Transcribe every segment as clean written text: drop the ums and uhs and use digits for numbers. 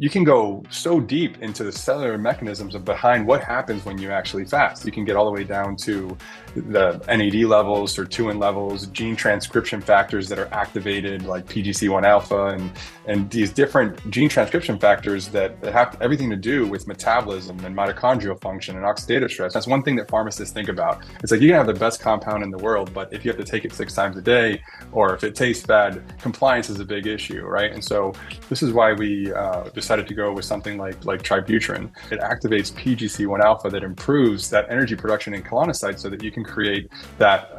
you can go so deep into the cellular mechanisms of behind what happens when you actually fast. You can get all the way down to the NAD levels, sirtuin levels, gene transcription factors that are activated, like PGC1 alpha, and these different gene transcription factors that have everything to do with metabolism and mitochondrial function and oxidative stress. That's one thing that pharmacists think about. It's like you can have the best compound in the world, but if you have to take it 6 times a day, or if it tastes bad, compliance is a big issue, right? And so this is why we decided to go with something like Tributrin. It activates PGC1 alpha that improves that energy production in colonocytes so that you can create that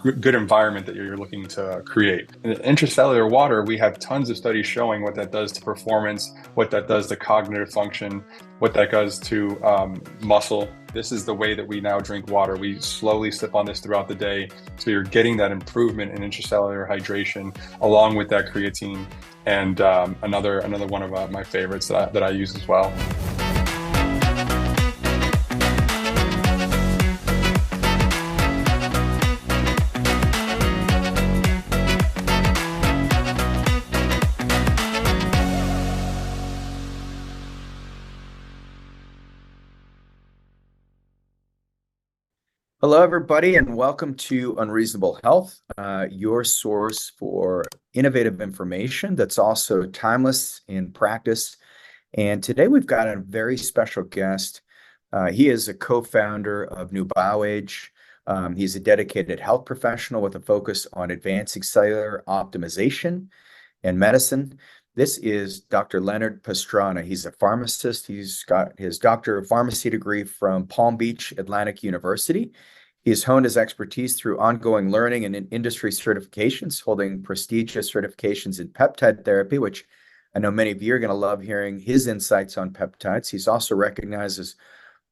good environment that you're looking to create. In intracellular water, we have tons of studies showing what that does to performance, what that does to cognitive function, what that does to muscle. This is the way that we now drink water. We slowly sip on this throughout the day. So you're getting that improvement in intracellular hydration along with that creatine. And another one of my favorites that I use as well. Hello, everybody, and welcome to Unreasonable Health, your source for innovative information that's also timeless in practice. And today we've got a very special guest. He is a co-founder of New BioAge. He's a dedicated health professional with a focus on advancing cellular optimization and medicine. This is Dr. Leonard Pastrana. He's a pharmacist. He's got his Doctor of Pharmacy degree from Palm Beach Atlantic University. He's honed his expertise through ongoing learning and industry certifications, holding prestigious certifications in peptide therapy, which I know many of you are going to love hearing his insights on peptides. He's also recognized as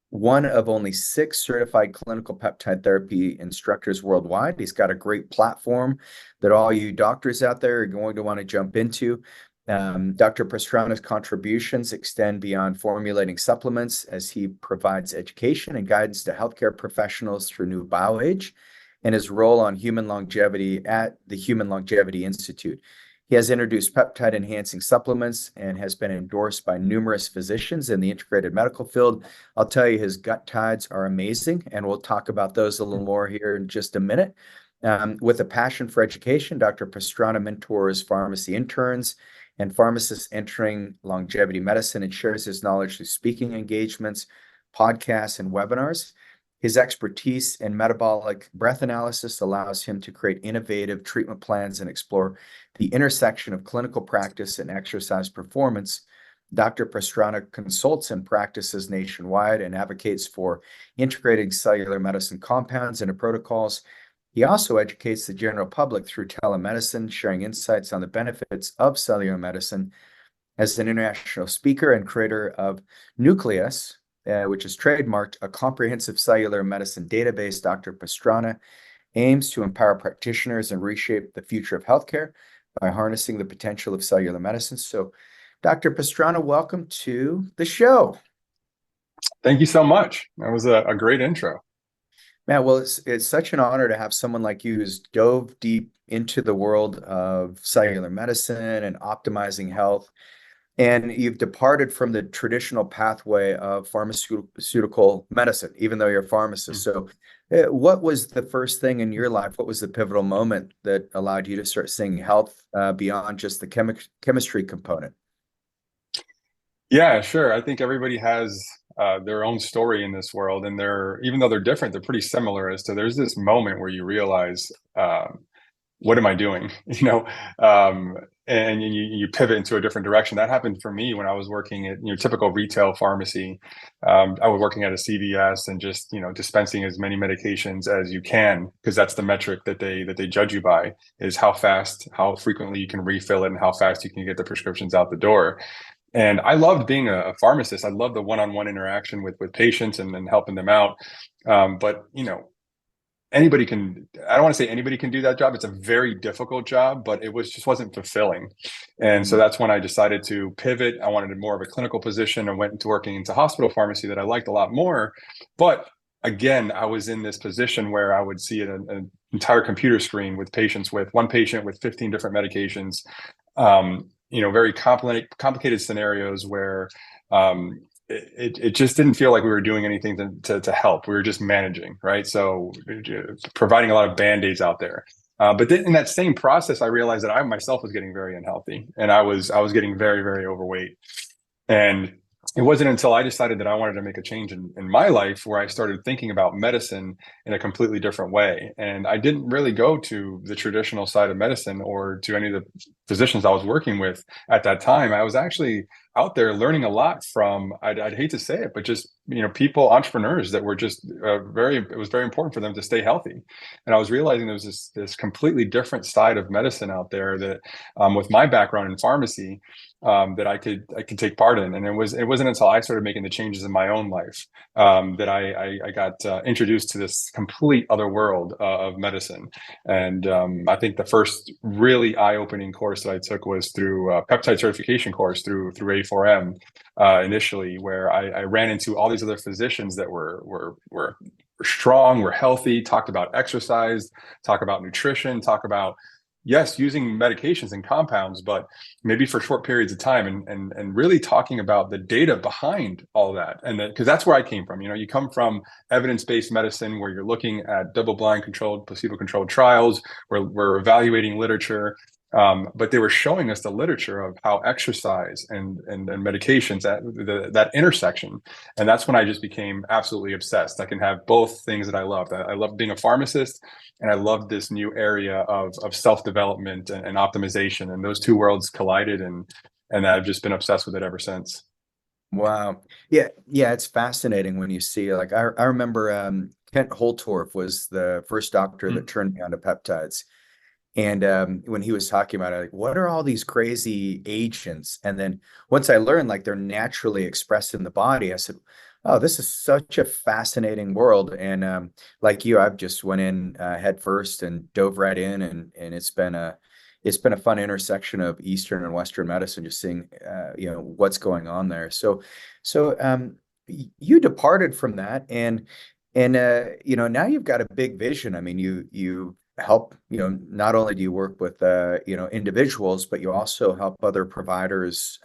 one of only 6 certified clinical peptide therapy instructors worldwide. He's got a great platform that all you doctors out there are going to want to jump into. Dr. Pastrana's contributions extend beyond formulating supplements as he provides education and guidance to healthcare professionals through New BioAge and his role on human longevity at the Human Longevity Institute. He has introduced peptide-enhancing supplements and has been endorsed by numerous physicians in the integrated medical field. I'll tell you, his gut tides are amazing, and we'll talk about those a little more here in just a minute. With a passion for education, Dr. Pastrana mentors pharmacy interns and pharmacists entering longevity medicine and shares his knowledge through speaking engagements, podcasts, and webinars. His expertise in metabolic breath analysis allows him to create innovative treatment plans and explore the intersection of clinical practice and exercise performance. Dr. Pastrana consults and practices nationwide and advocates for integrating cellular medicine compounds into protocols. He also educates the general public through telemedicine, sharing insights on the benefits of cellular medicine. As an international speaker and creator of Nucleus, which is trademarked, a comprehensive cellular medicine database, Dr. Pastrana aims to empower practitioners and reshape the future of healthcare by harnessing the potential of cellular medicine. So, Dr. Pastrana, welcome to the show. Thank you so much. That was a great intro. Matt, well, it's such an honor to have someone like you who's dove deep into the world of cellular medicine and optimizing health. And you've departed from the traditional pathway of pharmaceutical medicine, even though you're a pharmacist. So what was the first thing in your life? What was the pivotal moment that allowed you to start seeing health beyond just the chemistry component? Yeah, sure. I think everybody has their own story in this world, and even though they're different, they're pretty similar as to there's this moment where you realize, what am I doing? And you pivot into a different direction. That happened for me when I was working at typical retail pharmacy. I was working at a CVS and just dispensing as many medications as you can, because that's the metric that they judge you by, is how fast, how frequently you can refill it, and how fast you can get the prescriptions out the door. And I loved being a pharmacist. I loved the one-on-one interaction with patients and helping them out. But anybody can, I don't want to say anybody can do that job. It's a very difficult job, but it just wasn't fulfilling. And so that's when I decided to pivot. I wanted more of a clinical position and went into working into hospital pharmacy that I liked a lot more. But again, I was in this position where I would see an entire computer screen with patients, with one patient with 15 different medications. very complicated scenarios where it just didn't feel like we were doing anything to help. We were just managing, right? So providing a lot of band-aids out there. But then in that same process, I realized that I myself was getting very unhealthy, and I was getting very, very overweight. And it wasn't until I decided that I wanted to make a change in my life where I started thinking about medicine in a completely different way. And I didn't really go to the traditional side of medicine or to any of the physicians I was working with at that time. I was actually out there learning a lot from, I'd hate to say it, but just, people, entrepreneurs that were just it was very important for them to stay healthy. And I was realizing there was this completely different side of medicine out there that, with my background in pharmacy, that I could take part in. And it wasn't until I started making the changes in my own life that I got introduced to this complete other world of medicine. And I think the first really eye-opening course that I took was through a peptide certification course through A4M initially, where I ran into all these other physicians that were strong, were healthy, talked about exercise, talk about nutrition, talk about, yes, using medications and compounds, but maybe for short periods of time, and really talking about the data behind all that. And because that's where I came from. You come from evidence-based medicine where you're looking at double-blind controlled, placebo-controlled trials, where we're evaluating literature. But they were showing us the literature of how exercise and medications, that intersection. And that's when I just became absolutely obsessed. I can have both things that I love. I love being a pharmacist, and I love this new area of self-development and optimization. And those two worlds collided, and I've just been obsessed with it ever since. Wow. Yeah, yeah, it's fascinating when you see, like, I remember Kent Holtorf was the first doctor that turned me on to peptides. And when he was talking about it, like, what are all these crazy agents? And then once I learned, like, they're naturally expressed in the body, I said, oh, this is such a fascinating world. And like you, I've just went in head first and dove right in, and it's been a fun intersection of Eastern and Western medicine, just seeing what's going on there. So you departed from that, and now you've got a big vision. I mean, you help, not only do you work with individuals, but you also help other providers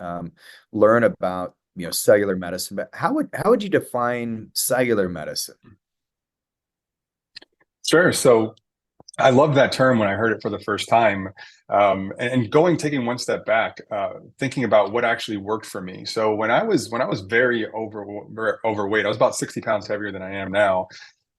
learn about cellular medicine. But how would you define cellular medicine? Sure. So I love that term when I heard it for the first time, and taking one step back, thinking about what actually worked for me. So when I was very overweight, I was about 60 pounds heavier than I am now.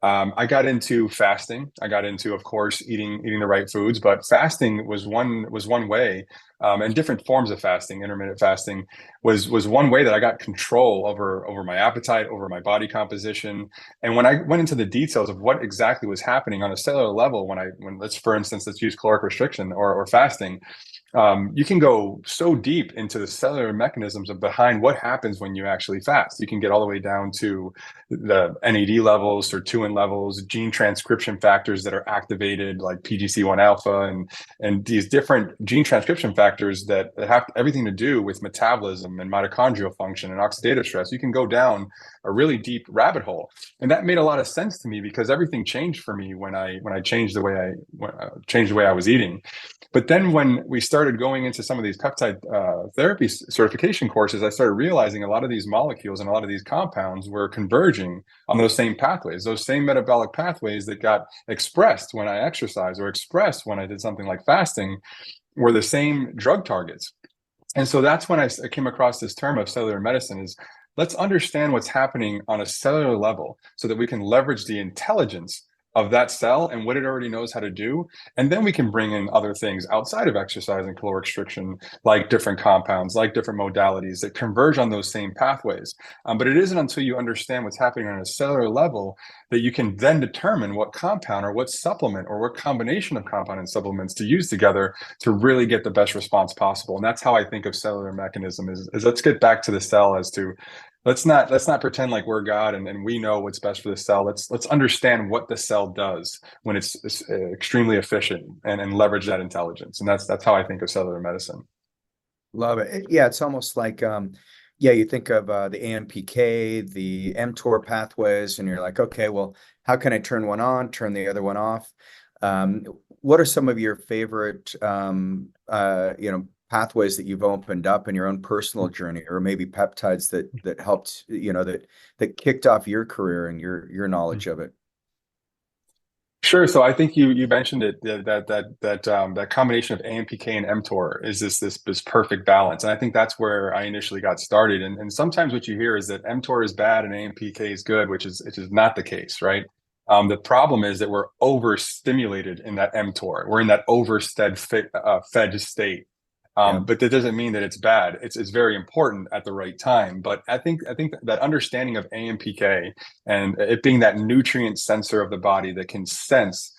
I got into fasting. I got into, of course, eating the right foods, but fasting was one way, and different forms of fasting. Intermittent fasting was one way that I got control over my appetite, over my body composition. And when I went into the details of what exactly was happening on a cellular level, for instance, let's use caloric restriction or fasting. You can go so deep into the cellular mechanisms behind what happens when you actually fast. You can get all the way down to the NAD levels, sirtuin levels, gene transcription factors that are activated, like PGC1 alpha, and these different gene transcription factors that have everything to do with metabolism and mitochondrial function and oxidative stress. You can go down a really deep rabbit hole, and that made a lot of sense to me because everything changed for me when I changed the way I was eating. But then when we started going into some of these peptide therapy certification courses, I started realizing a lot of these molecules and a lot of these compounds were converging on those same pathways, those same metabolic pathways that got expressed when I exercised or expressed when I did something like fasting were the same drug targets. And so that's when I came across this term of cellular medicine is, let's understand what's happening on a cellular level so that we can leverage the intelligence of that cell and what it already knows how to do. And then we can bring in other things outside of exercise and caloric restriction, like different compounds, like different modalities that converge on those same pathways. But it isn't until you understand what's happening on a cellular level that you can then determine what compound or what supplement or what combination of compound and supplements to use together to really get the best response possible. And that's how I think of cellular mechanism is let's get back to the cell as to, let's not pretend like we're God and we know what's best for the cell. Let's understand what the cell does when it's extremely efficient and leverage that intelligence. And that's how I think of cellular medicine. Love it. Yeah, it's almost like you think of the AMPK, the mTOR pathways, and you're like, okay, well, how can I turn one on, turn the other one off? What are some of your favorite pathways that you've opened up in your own personal journey, or maybe peptides that helped, that kicked off your career and your knowledge of it. Sure. So I think you mentioned it that combination of AMPK and mTOR is this perfect balance, and I think that's where I initially got started. And sometimes what you hear is that mTOR is bad and AMPK is good, which is not the case, right? The problem is that we're overstimulated in that mTOR. We're in that fed state. Yeah. But that doesn't mean that it's bad. It's very important at the right time. But I think that understanding of AMPK and it being that nutrient sensor of the body that can sense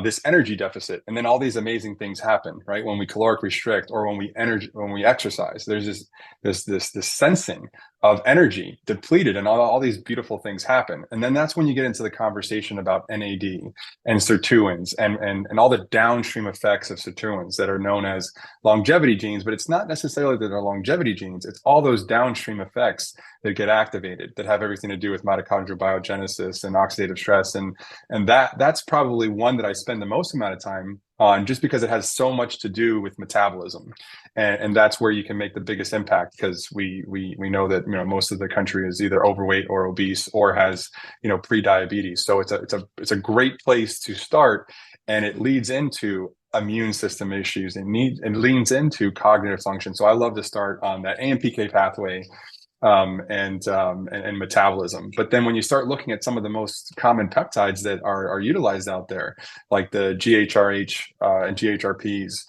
this energy deficit, and then all these amazing things happen, right? When we caloric restrict or when we exercise, there's this sensing of energy depleted, and all these beautiful things happen. And then that's when you get into the conversation about NAD and sirtuins and all the downstream effects of sirtuins that are known as longevity genes. But it's not necessarily that they're longevity genes. It's all those downstream effects that get activated that have everything to do with mitochondrial biogenesis and oxidative stress. And that's probably one that I spend the most amount of time on, just because it has so much to do with metabolism, and that's where you can make the biggest impact, because we know that most of the country is either overweight or obese or has pre-diabetes. So it's a great place to start, and it leads into immune system issues and leans into cognitive function. So I love to start on that AMPK pathway and metabolism. But then when you start looking at some of the most common peptides that are utilized out there, like the GHRH and GHRPs,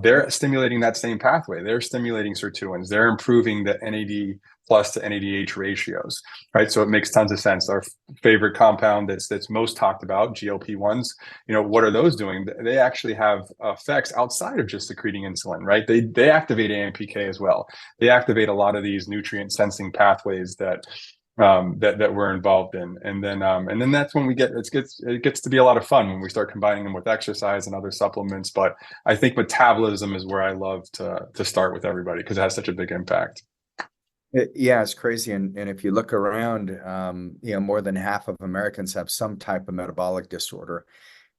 they're stimulating that same pathway. They're stimulating sirtuins. They're improving the NAD plus to NADH ratios, right? So it makes tons of sense. Our favorite compound that's most talked about, GLP-1s, what are those doing? They actually have effects outside of just secreting insulin, right? They activate AMPK as well. They activate a lot of these nutrient sensing pathways that we're involved in, and then that's when it gets to be a lot of fun when we start combining them with exercise and other supplements. But I think metabolism is where I love to start with everybody, because it has such a big impact. Yeah, it's crazy. And if you look around, more than half of Americans have some type of metabolic disorder.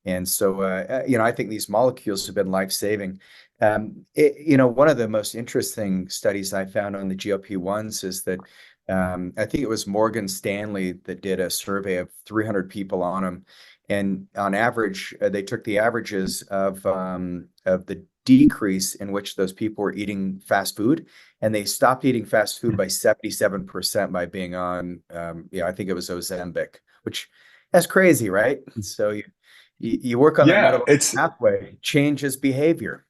And so, I think these molecules have been life-saving. One of the most interesting studies I found on the GLP-1s is that I think it was Morgan Stanley that did a survey of 300 people on them. And on average, they took the averages of the decrease in which those people were eating fast food, and they stopped eating fast food by 77% by being on, I think it was Ozempic, which that's crazy, right? So you work on that Yeah, metabolic pathway, changes behavior.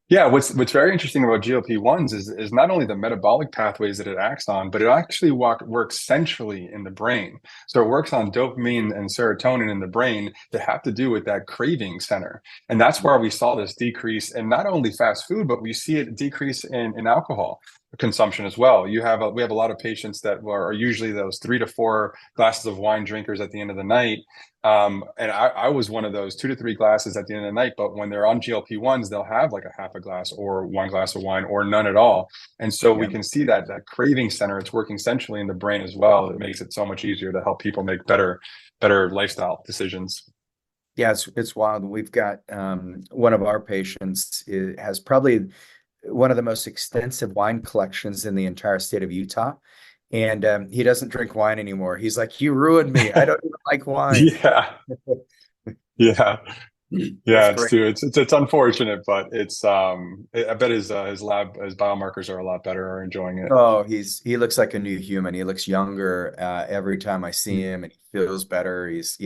Yeah, what's very interesting about GLP-1s is not only the metabolic pathways that it acts on, but it actually works centrally in the brain. So it works on dopamine and serotonin in the brain that have to do with that craving center. And that's where we saw this decrease in not only fast food, but we see it decrease in alcohol consumption as well. We have a lot of patients that are usually those 3 to 4 glasses of wine drinkers at the end of the night. And I was one of those 2 to 3 glasses at the end of the night. But when they're on GLP-1s, they'll have like a half a glass or 1 glass of wine or none at all. And so we can see that craving center, it's working centrally in the brain as well. It makes it so much easier to help people make better lifestyle decisions. Yeah, it's wild. We've got one of our patients has probably one of the most extensive wine collections in the entire state of Utah. And he doesn't drink wine anymore. He's like, "You ruined me. I don't even like wine." Yeah. Yeah. Yeah, That's it's great. too. It's unfortunate, but I bet his biomarkers are a lot better, are enjoying it. Oh, he looks like a new human. He looks younger every time I see him, and he feels better. He's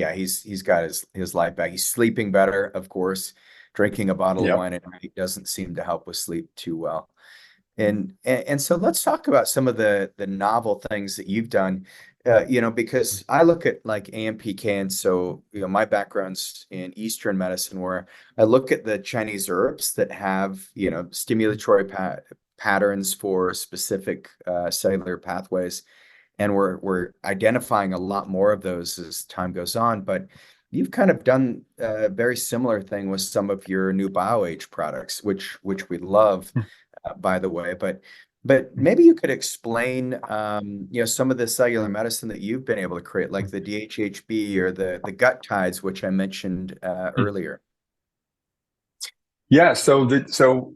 got his life back. He's sleeping better, of course. Drinking a bottle of Yep. wine at night doesn't seem to help with sleep too well. And so let's talk about some of the novel things that you've done. Because I look at like AMPK, and so my background's in Eastern medicine, where I look at the Chinese herbs that have stimulatory patterns for specific cellular pathways, and we're identifying a lot more of those as time goes on. But you've kind of done a very similar thing with some of your new BioAge products, which we love, by the way. But maybe you could explain, some of the cellular medicine that you've been able to create, like the DHHB or the gut tides, which I mentioned earlier. Yeah, so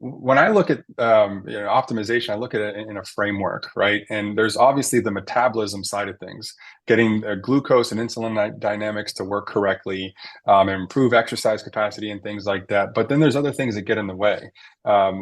when I look at optimization, I look at it in a framework, right? And there's obviously the metabolism side of things, getting glucose and insulin dynamics to work correctly, and improve exercise capacity and things like that. But then there's other things that get in the way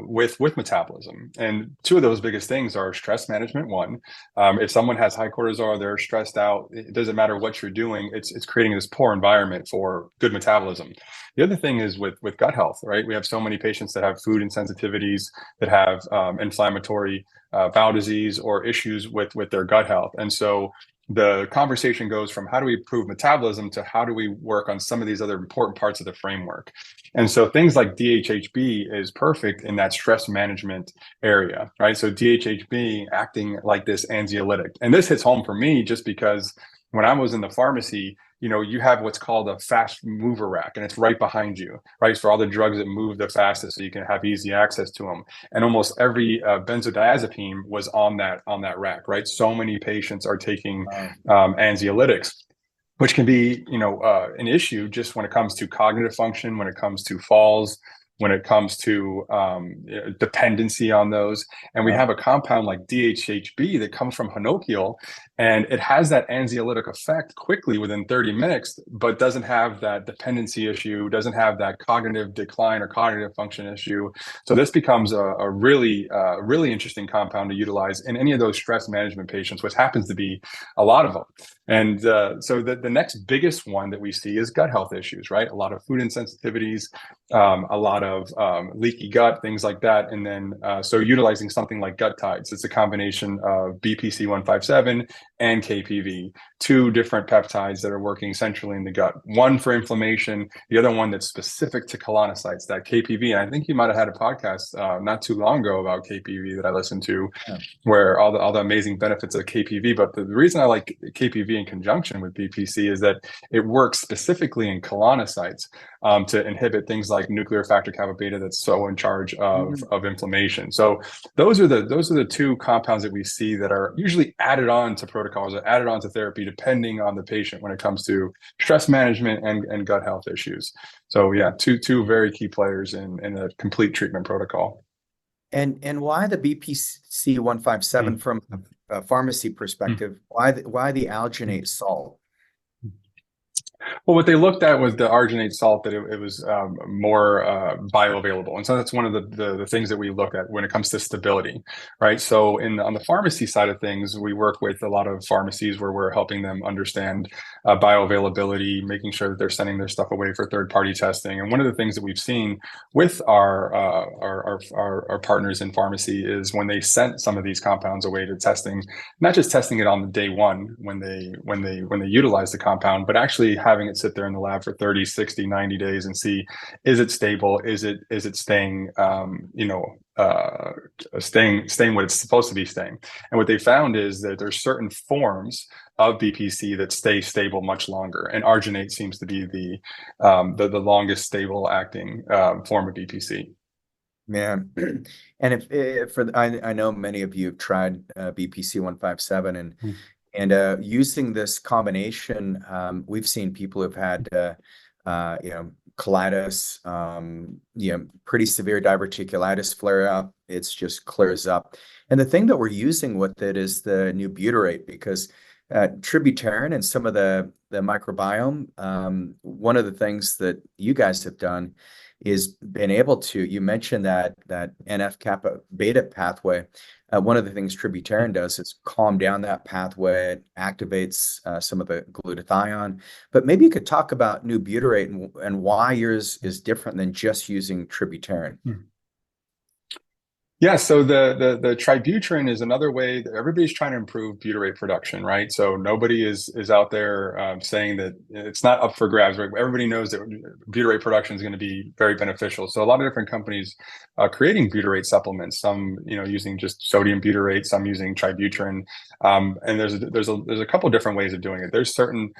with metabolism, and two of those biggest things are stress management. One, if someone has high cortisol, they're stressed out. It doesn't matter what you're doing; it's creating this poor environment for good metabolism. The other thing is with gut health, right? We have so many patients that have food insensitivities, that have inflammatory bowel disease or issues with their gut health. And so the conversation goes from how do we improve metabolism to how do we work on some of these other important parts of the framework. And so things like DHHB is perfect in that stress management area, right? So DHHB acting like this anxiolytic. And this hits home for me just because when I was in the pharmacy, you have what's called a fast mover rack, and it's right behind you, right? It's for all the drugs that move the fastest, so you can have easy access to them. And almost every benzodiazepine was on that rack, right? So many patients are taking anxiolytics, which can be, an issue just when it comes to cognitive function, when it comes to falls, when it comes to dependency on those. And we have a compound like DHHB that comes from hinokiol, and it has that anxiolytic effect quickly within 30 minutes, but doesn't have that dependency issue, doesn't have that cognitive decline or cognitive function issue. So this becomes a really interesting compound to utilize in any of those stress management patients, which happens to be a lot of them. And so the next biggest one that we see is gut health issues, right? A lot of food insensitivities, a lot of leaky gut, things like that. And then so utilizing something like Peptides, it's a combination of BPC 157 and KPV, two different peptides that are working centrally in the gut. One for inflammation, the other one that's specific to colonocytes, that KPV. And I think you might have had a podcast not too long ago about KPV that I listened to, where all the amazing benefits of KPV. But the reason I like KPV in conjunction with BPC is that it works specifically in colonocytes to inhibit things like nuclear factor kappa beta that's so in charge of inflammation. So those are the two compounds that we see that are usually added on to protocols or added on to therapy depending on the patient when it comes to stress management and gut health issues. So yeah, two very key players in a complete treatment protocol. And why the BPC 157 from a pharmacy perspective? Why the alginate salt? Well, what they looked at was the arginate salt, that it was more bioavailable. And so that's one of the things that we look at when it comes to stability, right? So on the pharmacy side of things, we work with a lot of pharmacies where we're helping them understand bioavailability, making sure that they're sending their stuff away for third-party testing. And one of the things that we've seen with our partners in pharmacy is when they sent some of these compounds away to testing, not just testing it on the day one when they utilize the compound, but actually having it sit there in the lab for 30, 60, 90 days and see, is it stable? Is it staying, staying what it's supposed to be staying? And what they found is that there's certain forms of BPC that stay stable much longer. And arginate seems to be the longest stable acting form of BPC. Man, and I know many of you have tried BPC 157 and using this combination, we've seen people who've had colitis, pretty severe diverticulitis flare up. It's just clears up. And the thing that we're using with it is the new butyrate, because tributarin and some of the microbiome, one of the things that you guys have done is been able to, you mentioned that NF kappa beta pathway. One of the things tributarin does is calm down that pathway. It activates some of the glutathione. But maybe you could talk about new butyrate and why yours is different than just using tributarin. Yeah, so the tributrin is another way that everybody's trying to improve butyrate production, right? So nobody is out there saying that it's not up for grabs, right? Everybody knows that butyrate production is going to be very beneficial. So a lot of different companies creating butyrate supplements, some using just sodium butyrate, some using tributrin, and there's a couple different ways of doing it. There's certain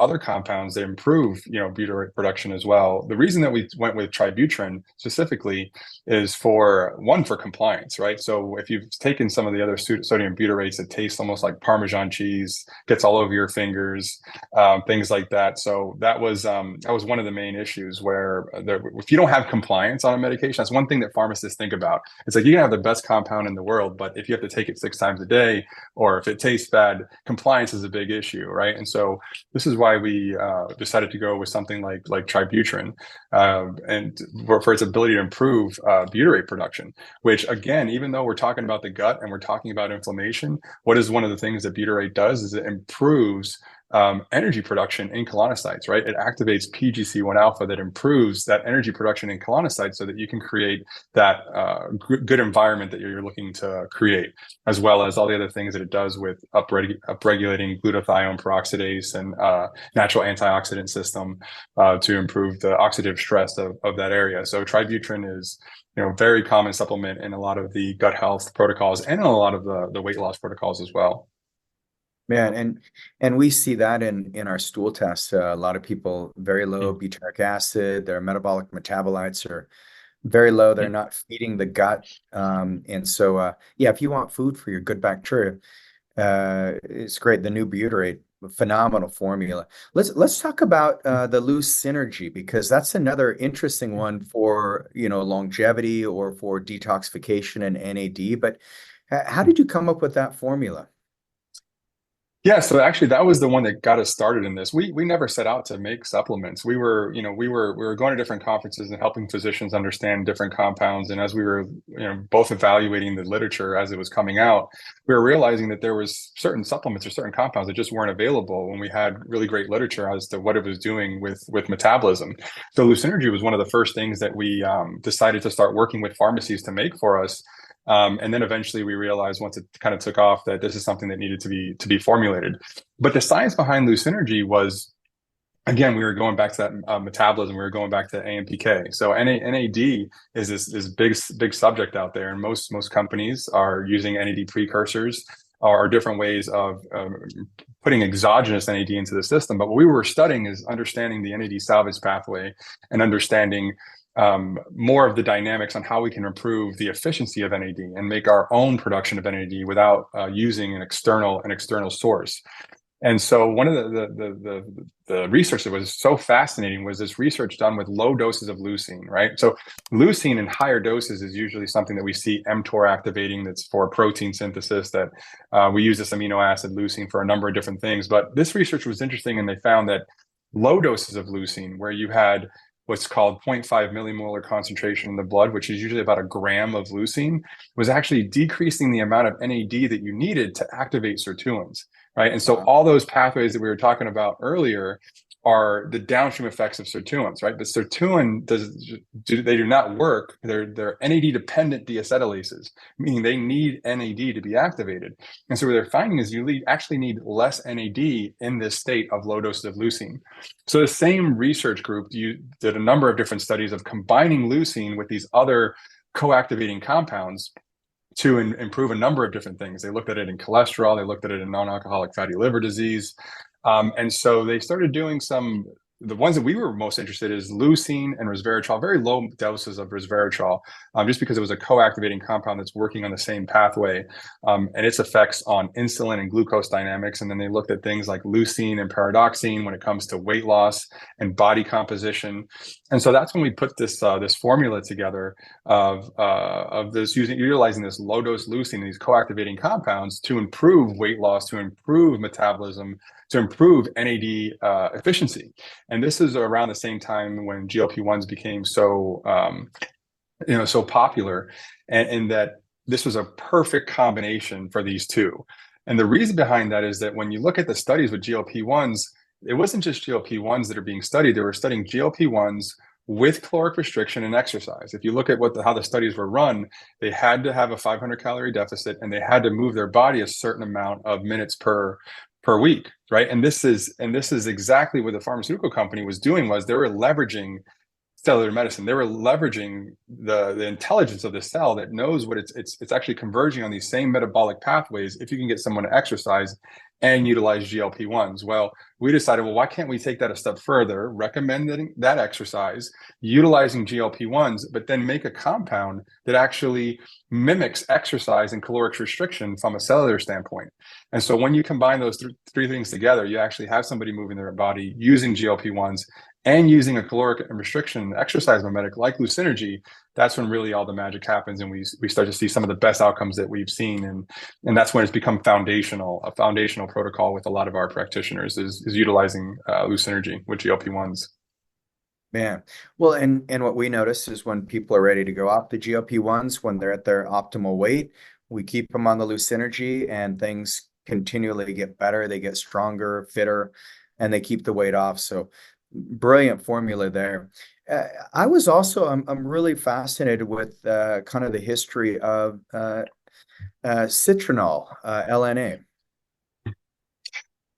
other compounds that improve butyrate production as well. The reason that we went with tributrin specifically is for compliance. compliance, right? So if you've taken some of the other sodium butyrates, it tastes almost like Parmesan cheese, gets all over your fingers, things like that. So that was one of the main issues where if you don't have compliance on a medication, that's one thing that pharmacists think about. It's like you can have the best compound in the world, but if you have to take it 6 times a day, or if it tastes bad, compliance is a big issue, right? And so this is why we decided to go with something like Tributrin, and for its ability to improve butyrate production. Which again, even though we're talking about the gut and we're talking about inflammation, what is one of the things that butyrate does is it improves energy production in colonocytes, right? It activates PGC1 alpha that improves that energy production in colonocytes so that you can create that good environment that you're looking to create, as well as all the other things that it does with upregulating glutathione peroxidase and natural antioxidant system to improve the oxidative stress of that area. So Tributrin is very common supplement in a lot of the gut health protocols and in a lot of the weight loss protocols as well. Man, and we see that in our stool tests. A lot of people very low butyric acid, their metabolic metabolites are very low. They're not feeding the gut, and so yeah, if you want food for your good bacteria, it's great. The new butyrate, phenomenal formula. Let's talk about the loose synergy, because that's another interesting one for longevity or for detoxification and NAD. But how did you come up with that formula? Yeah, so actually that was the one that got us started in this. We never set out to make supplements. We were going to different conferences and helping physicians understand different compounds. And as we were, both evaluating the literature as it was coming out, we were realizing that there was certain supplements or certain compounds that just weren't available when we had really great literature as to what it was doing with metabolism. So Lucinergy was one of the first things that we decided to start working with pharmacies to make for us. And then eventually we realized, once it kind of took off, that this is something that needed to be formulated. But the science behind Lucinergy was, again, we were going back to that metabolism. We were going back to AMPK. So NAD is this big subject out there, and most companies are using NAD precursors or different ways of putting exogenous NAD into the system. But what we were studying is understanding the NAD salvage pathway and understanding more of the dynamics on how we can improve the efficiency of NAD and make our own production of NAD without using an external source. And so one of the research that was so fascinating was this research done with low doses of leucine, right? So leucine in higher doses is usually something that we see mTOR activating, that's for protein synthesis, that we use this amino acid leucine for a number of different things. But this research was interesting, and they found that low doses of leucine, where you had what's called 0.5 millimolar concentration in the blood, which is usually about a gram of leucine, was actually decreasing the amount of NAD that you needed to activate sirtuins, right? And so all those pathways that we were talking about earlier are the downstream effects of sirtuins, right? But sirtuin they do not work. They're NAD dependent deacetylases, meaning they need NAD to be activated. And so what they're finding is you actually need less NAD in this state of low doses of leucine. So the same research group did a number of different studies of combining leucine with these other co-activating compounds to improve a number of different things. They looked at it in cholesterol. They looked at it in non-alcoholic fatty liver disease. And so they started doing the ones that we were most interested in is leucine and resveratrol, very low doses of resveratrol, just because it was a co-activating compound that's working on the same pathway, and its effects on insulin and glucose dynamics. And then they looked at things like leucine and pyridoxine when it comes to weight loss and body composition. And so that's when we put this formula together of this utilizing this low dose leucine, these co-activating compounds, to improve weight loss, to improve metabolism, to improve NAD efficiency. And this is around the same time when GLP-1s became so popular, and that this was a perfect combination for these two. And the reason behind that is that when you look at the studies with GLP-1s, it wasn't just GLP-1s that are being studied. They were studying GLP-1s with caloric restriction and exercise. If you look at how the studies were run, they had to have a 500 calorie deficit, and they had to move their body a certain amount of minutes per week, right? And this is exactly what the pharmaceutical company was doing. Was they were leveraging cellular medicine. They were leveraging the intelligence of the cell that knows what it's actually converging on these same metabolic pathways. If you can get someone to exercise and utilize GLP-1s. Well, we decided, well, why can't we take that a step further, recommending that exercise, utilizing GLP-1s, but then make a compound that actually mimics exercise and caloric restriction from a cellular standpoint. And so when you combine those three things together, you actually have somebody moving their body using GLP-1s and using a caloric restriction exercise mimetic like Lucinergy. That's when really all the magic happens, and we start to see some of the best outcomes that we've seen, and that's when it's become a foundational protocol with a lot of our practitioners is utilizing Lucinergy with GLP-1s. Man, well, and what we notice is when people are ready to go off the GLP-1s, when they're at their optimal weight, we keep them on the Lucinergy, and things continually get better. They get stronger, fitter, and they keep the weight off. So brilliant formula there. I was also, I'm really fascinated with kind of the history of citronal, LNA.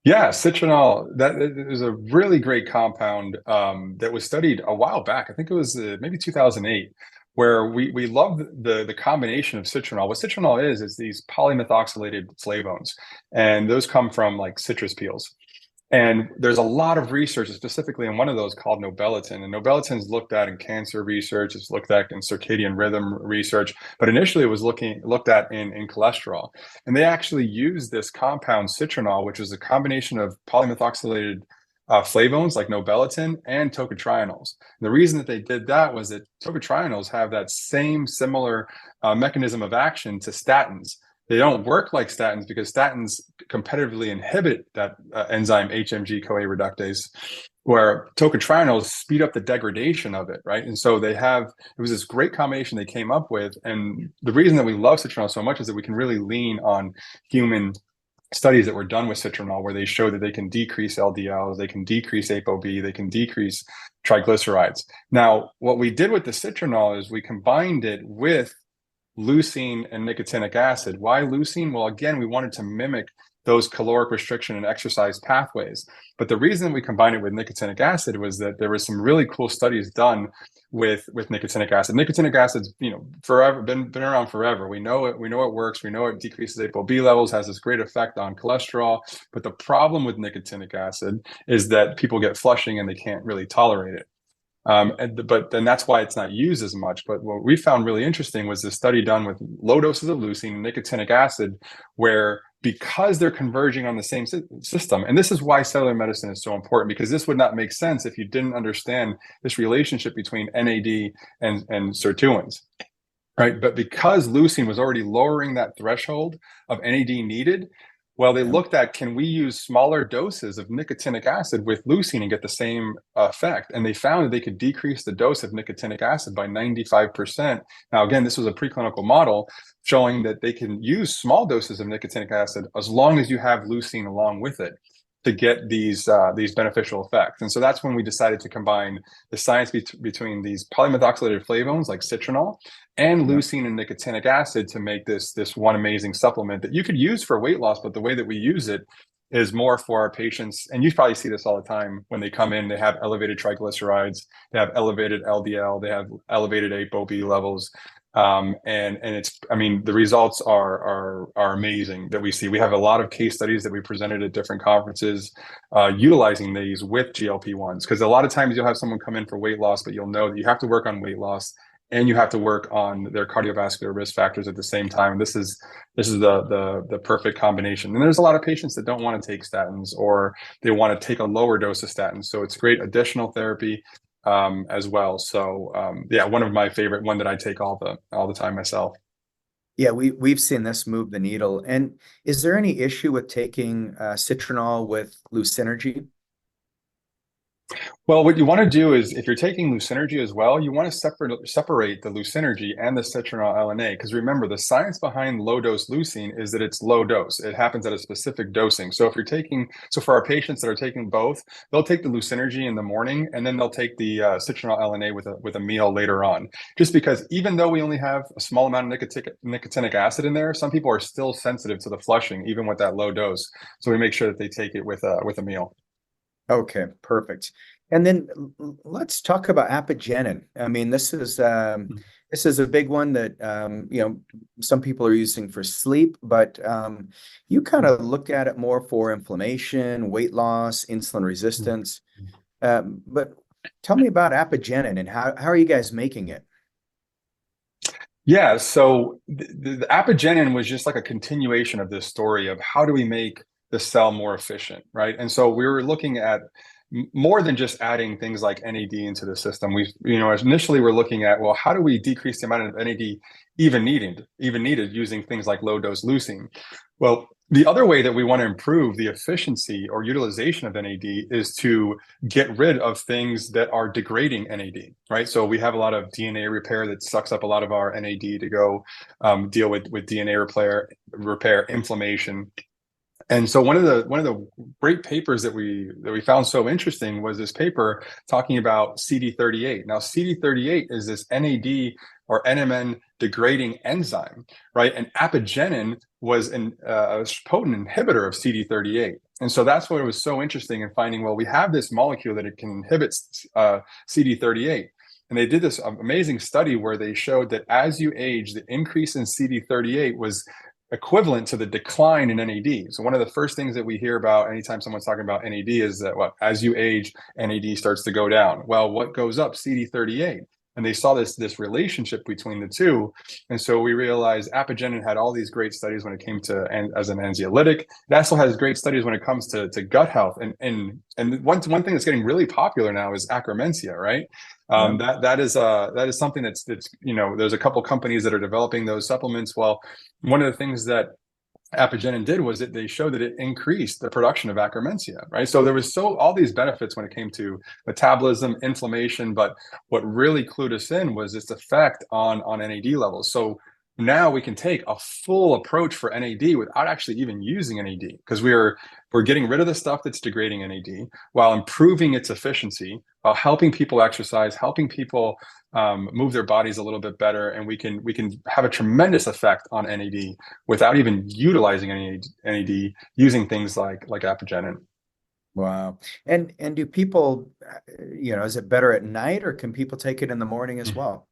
Yeah, citronal, that is a really great compound that was studied a while back. I think it was maybe 2008, where we love the combination of citronal. What citronal is these polymethoxylated flavones, and those come from like citrus peels. And there's a lot of research specifically on one of those called nobelatin. And nobelatin is looked at in cancer research, it's looked at in circadian rhythm research, but initially it was looked at in cholesterol. And they actually used this compound citronal, which is a combination of polymethoxylated flavones like nobelatin and tocotrienols. And the reason that they did that was that tocotrienols have that same similar mechanism of action to statins. They don't work like statins because statins competitively inhibit that enzyme HMG-CoA reductase, where tocotrienols speed up the degradation of it, right? And so it was this great combination they came up with. And the reason that we love citronal so much is that we can really lean on human studies that were done with citronal, where they show that they can decrease LDLs, they can decrease ApoB, they can decrease triglycerides. Now, what we did with the citronal is we combined it with leucine and nicotinic acid. Why leucine? Well, again, we wanted to mimic those caloric restriction and exercise pathways. But the reason we combined it with nicotinic acid was that there was some really cool studies done with nicotinic acid. Nicotinic acid's, forever been around forever. We know it works. We know it decreases ApoB levels, has this great effect on cholesterol. But the problem with nicotinic acid is that people get flushing and they can't really tolerate it. But then that's why it's not used as much. But what we found really interesting was the study done with low doses of leucine and nicotinic acid, where because they're converging on the same system, and this is why cellular medicine is so important, because this would not make sense if you didn't understand this relationship between NAD and sirtuins, right? But because leucine was already lowering that threshold of NAD needed, well, they looked at, can we use smaller doses of nicotinic acid with leucine and get the same effect? And they found that they could decrease the dose of nicotinic acid by 95%. Now, again, this was a preclinical model showing that they can use small doses of nicotinic acid as long as you have leucine along with it to get these beneficial effects. And so that's when we decided to combine the science between these polymethoxylated flavones like citronal and leucine and nicotinic acid to make this one amazing supplement that you could use for weight loss. But the way that we use it is more for our patients, and you probably see this all the time when they come in. They have elevated triglycerides, they have elevated LDL, they have elevated ApoB levels. And it's, the results are amazing that we see. We have a lot of case studies that we presented at different conferences utilizing these with GLP-1s, because a lot of times you'll have someone come in for weight loss, but you'll know that you have to work on weight loss and you have to work on their cardiovascular risk factors at the same time. This is the perfect combination. And there's a lot of patients that don't want to take statins, or they want to take a lower dose of statins. So it's great additional therapy as well. So one of my favorite, one that I take all the time myself. Yeah, we've seen this move the needle. And is there any issue with taking citronal with Lucinergy? Well, what you want to do is, if you're taking Lucinergy as well, you want to separate the Lucinergy and the citronal LNA, because remember, the science behind low dose leucine is that it's low dose. It happens at a specific dosing. So for our patients that are taking both, they'll take the Lucinergy in the morning, and then they'll take the citronal LNA with a meal later on. Just because even though we only have a small amount of nicotinic acid in there, some people are still sensitive to the flushing, even with that low dose. So we make sure that they take it with a meal. Okay, perfect. And then let's talk about apigenin. This is This is a big one that some people are using for sleep, but you kind of look at it more for inflammation, weight loss, insulin resistance. But tell me about apigenin and how are you guys making it? Yeah, so the apigenin was just like a continuation of this story of how do we make the cell more efficient, right? And so we were looking at more than just adding things like NAD into the system. Initially we're looking at, well, how do we decrease the amount of NAD even needed using things like low dose leucine? Well, the other way that we want to improve the efficiency or utilization of NAD is to get rid of things that are degrading NAD, right? So we have a lot of DNA repair that sucks up a lot of our NAD to go deal with DNA repair, inflammation. And so one of the great papers that we found so interesting was this paper talking about CD38. Now, CD38 is this NAD or NMN degrading enzyme, right? And apigenin was a potent inhibitor of CD38. And so that's what was so interesting in finding, well, we have this molecule that it can inhibit CD38. And they did this amazing study where they showed that as you age, the increase in CD38 was equivalent to the decline in NAD. So one of the first things that we hear about anytime someone's talking about NAD is that, well, as you age, NAD starts to go down. Well, what goes up? CD38. And they saw this relationship between the two. And so we realized apigenin had all these great studies when it came to as an anxiolytic. It also has great studies when it comes to gut health. And one thing that's getting really popular now is akkermansia, right? That is something that's there's a couple companies that are developing those supplements. Well, one of the things that apigenin did was that they showed that it increased the production of akkermansia, right? So there was all these benefits when it came to metabolism, inflammation, but what really clued us in was its effect on NAD levels. So now we can take a full approach for NAD without actually even using NAD, because we're getting rid of the stuff that's degrading NAD while improving its efficiency, while helping people exercise, helping people move their bodies a little bit better, and we can have a tremendous effect on NAD without even utilizing NAD using things like apigenin. Wow. And do people, is it better at night or can people take it in the morning as well?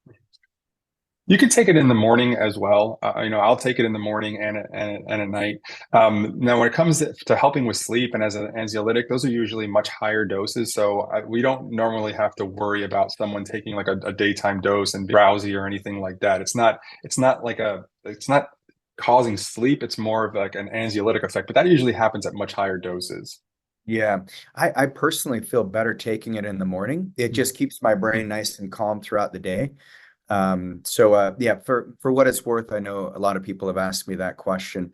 You can take it in the morning as well. I'll take it in the morning and at night. Now, when it comes to helping with sleep and as an anxiolytic, those are usually much higher doses. So we don't normally have to worry about someone taking like a daytime dose and drowsy or anything like that. It's not causing sleep. It's more of like an anxiolytic effect, but that usually happens at much higher doses. Yeah, I personally feel better taking it in the morning. It just keeps my brain nice and calm throughout the day. Yeah, for what it's worth, I know a lot of people have asked me that question.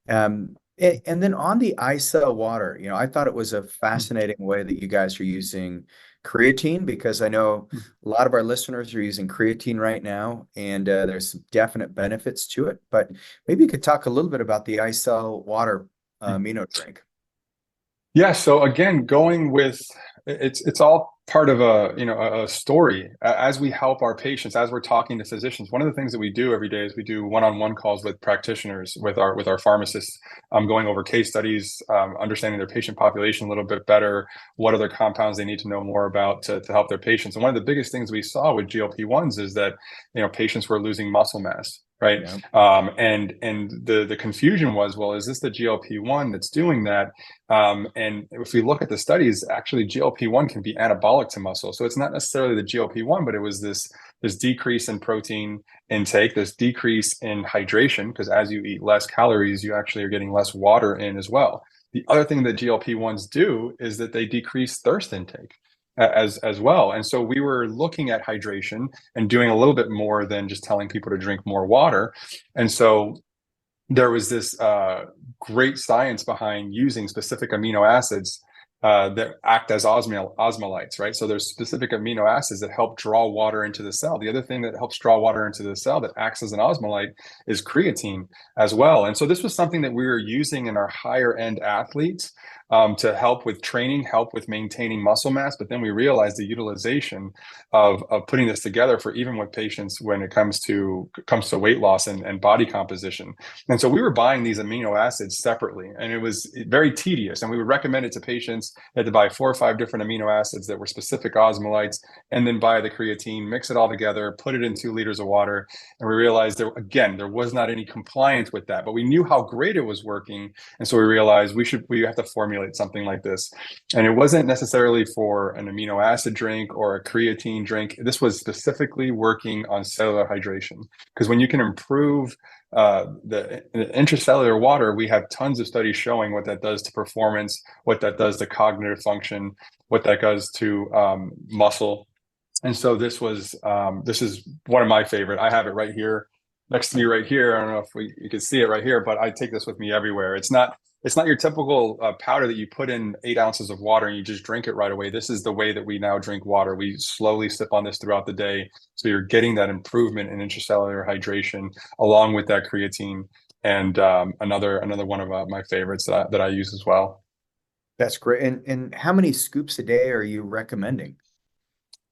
And then on the iCell water, I thought it was a fascinating way that you guys are using creatine, because I know a lot of our listeners are using creatine right now, and there's some definite benefits to it. But maybe you could talk a little bit about the iCell water amino drink. Yeah. So again, going with it's all part of a story. As we help our patients, as we're talking to physicians, one of the things that we do every day is we do one-on-one calls with practitioners, with our pharmacists, going over case studies, understanding their patient population a little bit better, what other compounds they need to know more about to help their patients. And one of the biggest things we saw with GLP-1s is that patients were losing muscle mass. Right. Yeah. And the confusion was, well, is this the GLP-1 that's doing that? And if we look at the studies, actually GLP-1 can be anabolic to muscle. So it's not necessarily the GLP-1, but it was this decrease in protein intake, this decrease in hydration, because as you eat less calories, you actually are getting less water in as well. The other thing that GLP-1s do is that they decrease thirst intake as well. And so we were looking at hydration and doing a little bit more than just telling people to drink more water. And so there was this great science behind using specific amino acids that act as osmolytes, right? So there's specific amino acids that help draw water into the cell. The other thing that helps draw water into the cell that acts as an osmolyte is creatine as well. And so this was something that we were using in our higher end athletes to help with training, help with maintaining muscle mass. But then we realized the utilization of putting this together for even with patients when it comes to weight loss and body composition. And so we were buying these amino acids separately, and it was very tedious. And we would recommend it to patients ingredients. You had to buy 4 or 5 different amino acids that were specific osmolytes, and then buy the creatine, mix it all together, put it in 2 liters of water. And we realized there was not any compliance with that, but we knew how great it was working. And so we realized we have to formulate something like this. And it wasn't necessarily for an amino acid drink or a creatine drink. This was specifically working on cellular hydration. Because when you can improve the intracellular water, we have tons of studies showing what that does to performance, what that does to cognitive function, what that does to muscle. And so this is one of my favorite. I have it right here next to me right here. I don't know if you can see it right here, but I take this with me everywhere. It's not your typical powder that you put in 8 ounces of water and you just drink it right away. This is the way that we now drink water. We slowly sip on this throughout the day. So you're getting that improvement in intracellular hydration along with that creatine. And another one of my favorites that I use as well. That's great. And how many scoops a day are you recommending?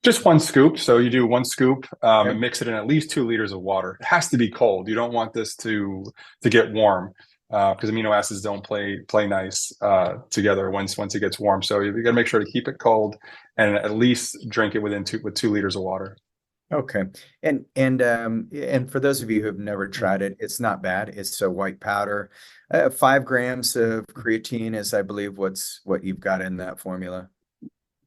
Just 1 scoop. So you do 1 scoop Okay. and mix it in at least 2 liters of water. It has to be cold. You don't want this to get warm because amino acids don't play nice together once it gets warm. So you got to make sure to keep it cold and at least drink it with 2 liters of water. Okay. And for those of you who have never tried it, it's not bad. It's a white powder. 5 grams of creatine is, I believe, what you've got in that formula.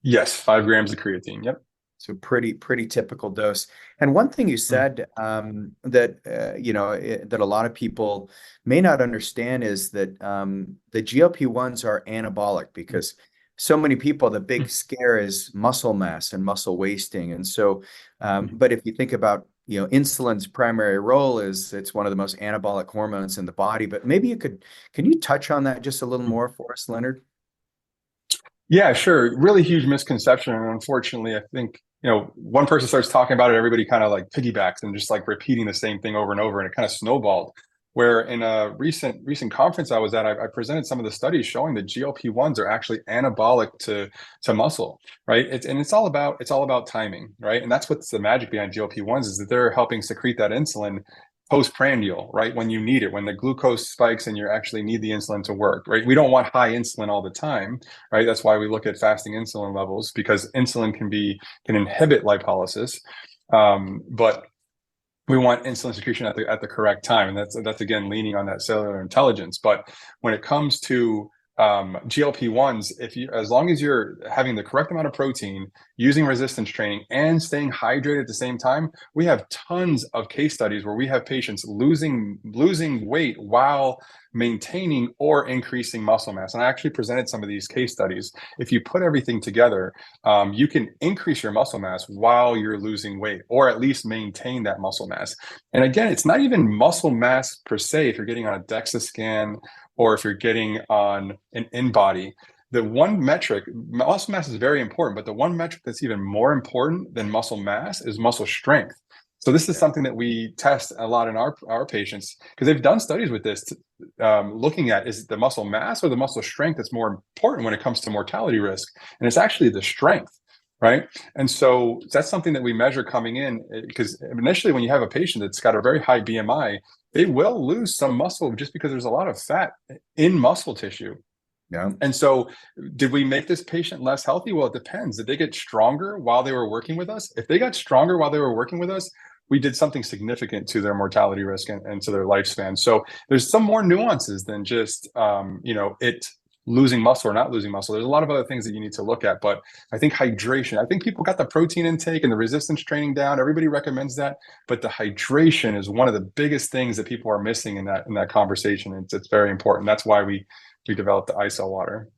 Yes, 5 grams of creatine. Yep. So pretty typical dose. And one thing you said that that a lot of people may not understand is that the GLP-1s are anabolic because so many people, the big scare is muscle mass and muscle wasting. And so, but if you think about, insulin's primary role is it's one of the most anabolic hormones in the body. But maybe can you touch on that just a little more for us, Leonard? Yeah, sure. Really huge misconception. And unfortunately, I think, one person starts talking about it, everybody kind of like piggybacks and just like repeating the same thing over and over. And it kind of snowballed. Where in a recent conference I was at, I presented some of the studies showing that GLP-1s are actually anabolic to muscle, right? It's all about timing, right? And that's what's the magic behind GLP-1s is that they're helping secrete that insulin postprandial, right? When you need it, when the glucose spikes and you actually need the insulin to work, right? We don't want high insulin all the time, right? That's why we look at fasting insulin levels because insulin can inhibit lipolysis, but we want insulin secretion at the correct time, and that's again leaning on that cellular intelligence. But when it comes to GLP-1s, as long as you're having the correct amount of protein, using resistance training, and staying hydrated at the same time, we have tons of case studies where we have patients losing weight while maintaining or increasing muscle mass. And I actually presented some of these case studies. If you put everything together, you can increase your muscle mass while you're losing weight, or at least maintain that muscle mass. And again, it's not even muscle mass per se if you're getting on a DEXA scan or if you're getting on an in-body. The one metric, muscle mass is very important, but the one metric that's even more important than muscle mass is muscle strength. So this is something that we test a lot in our patients because they've done studies with this, looking at is the muscle mass or the muscle strength that's more important when it comes to mortality risk. And it's actually the strength, right? And so that's something that we measure coming in because initially when you have a patient that's got a very high BMI, they will lose some muscle just because there's a lot of fat in muscle tissue. Yeah. And so did we make this patient less healthy? Well, it depends. Did they get stronger while they were working with us? If they got stronger while they were working with us, we did something significant to their mortality risk and to their lifespan. So there's some more nuances than just, it losing muscle or not losing muscle. There's a lot of other things that you need to look at, but I think hydration, I think people got the protein intake and the resistance training down. Everybody recommends that, but the hydration is one of the biggest things that people are missing in that conversation. It's very important. That's why we developed the ISO water.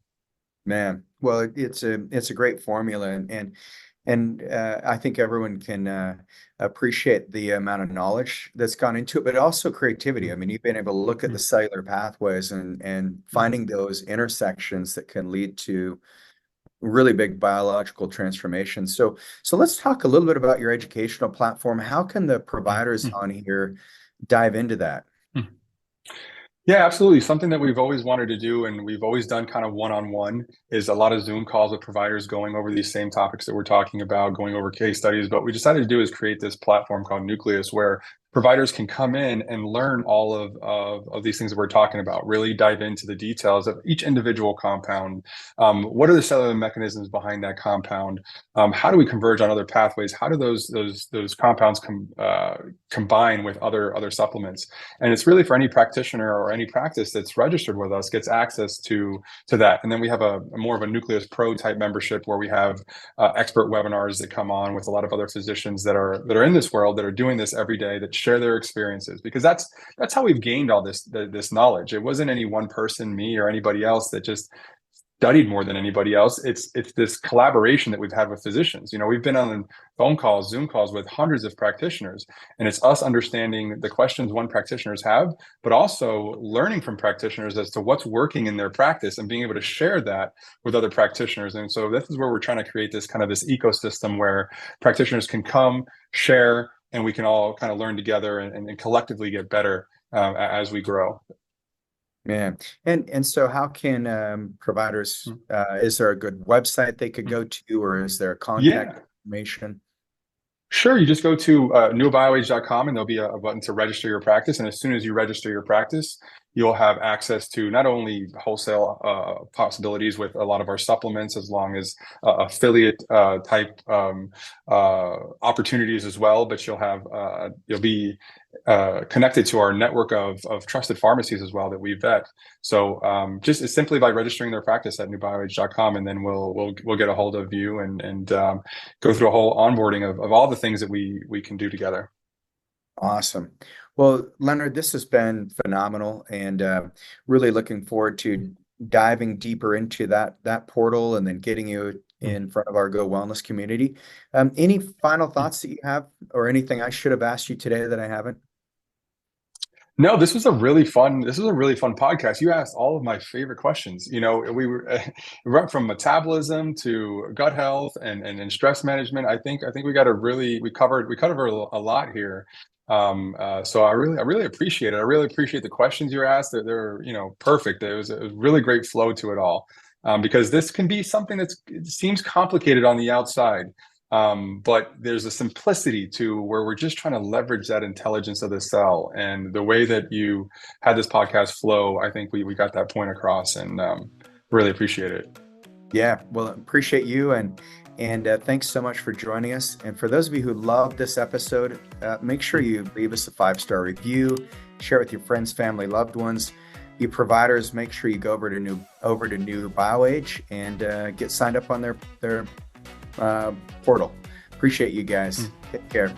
Man, well, it's a great formula, and I think everyone can appreciate the amount of knowledge that's gone into it, but also creativity. I mean, you've been able to look at the cellular pathways and finding those intersections that can lead to really big biological transformations. So let's talk a little bit about your educational platform. How can the providers on here dive into that? Yeah, absolutely. Something that we've always wanted to do, and we've always done kind of one-on-one, is a lot of Zoom calls with providers going over these same topics that we're talking about, going over case studies. But what we decided to do is create this platform called Nucleus, where providers can come in and learn all of these things that we're talking about, really dive into the details of each individual compound. What are the cellular mechanisms behind that compound? How do we converge on other pathways? How do those compounds combine with other supplements? And it's really for any practitioner or any practice that's registered with us gets access to that. And then we have a more of a Nucleus Pro type membership where we have expert webinars that come on with a lot of other physicians that are in this world, that are doing this every day, that share their experiences, because that's how we've gained all this knowledge. It wasn't any one person, me or anybody else, that just studied more than anybody else. It's this collaboration that we've had with physicians. We've been on phone calls, Zoom calls with hundreds of practitioners, and it's us understanding the questions one practitioners have, but also learning from practitioners as to what's working in their practice and being able to share that with other practitioners. And so this is where we're trying to create this ecosystem where practitioners can come, share, and we can all kind of learn together and collectively get better as we grow. Yeah. And so how can providers, is there a good website they could go to, or is there contact information? Sure. You just go to newbioage.com and there'll be a button to register your practice. And as soon as you register your practice, you'll have access to not only wholesale possibilities with a lot of our supplements, as long as affiliate type opportunities as well, but you'll be connected to our network of trusted pharmacies as well that we vet. So just simply by registering their practice at newbioage.com, and then we'll get a hold of you and go through a whole onboarding of all the things that we can do together. Awesome. Well, Leonard, this has been phenomenal, and really looking forward to diving deeper into that portal and then getting you in front of our Go Wellness community. Any final thoughts that you have, or anything I should have asked you today that I haven't? No, this was a really fun podcast. You asked all of my favorite questions. We went from metabolism to gut health and stress management. I think we covered a lot here. So I really appreciate it. I really appreciate the questions you asked. They're perfect. It was a really great flow to it all. Because this can be something it seems complicated on the outside. But there's a simplicity to where we're just trying to leverage that intelligence of the cell. And the way that you had this podcast flow, I think we got that point across, and really appreciate it. Yeah, well, appreciate you, and thanks so much for joining us. And for those of you who loved this episode, make sure you leave us a 5-star review, share it with your friends, family, loved ones. You providers, make sure you go over to New BioAge and get signed up on their portal. Appreciate you guys. Take care.